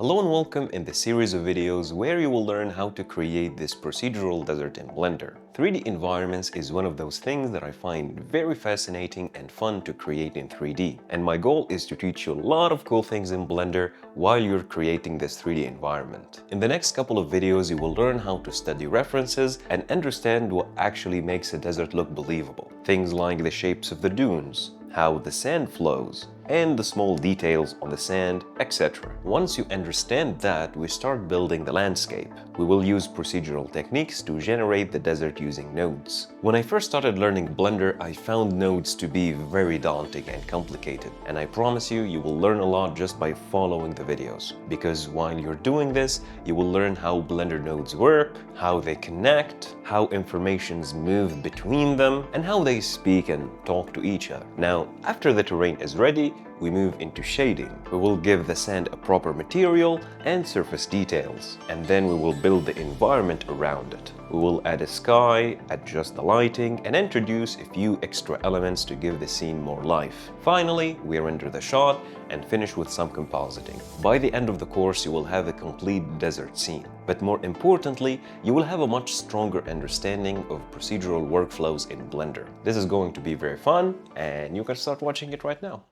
Hello and welcome in the series of videos where you will learn how to create this procedural desert in Blender. 3D environments is one of those things that I find very fascinating and fun to create in 3D. And my goal is to teach you a lot of cool things in Blender while you're creating this 3D environment. In the next couple of videos, you will learn how to study references and understand what actually makes a desert look believable. Things like the shapes of the dunes, how the sand flows, and the small details on the sand, etc. Once you understand that, we start building the landscape. We will use procedural techniques to generate the desert using nodes. When I first started learning Blender, I found nodes to be very daunting and complicated, and I promise you, you will learn a lot just by following the videos. Because while you're doing this, you will learn how Blender nodes work, how they connect, how informations move between them, and how they speak and talk to each other. Now, after the terrain is ready, we move into shading. We will give the sand a proper material and surface details, and then we will build the environment around it. We will add a sky, adjust the lighting, and introduce a few extra elements to give the scene more life. Finally, we render the shot and finish with some compositing. By the end of the course, you will have a complete desert scene. But more importantly, you will have a much stronger understanding of procedural workflows in Blender. This is going to be very fun, and you can start watching it right now.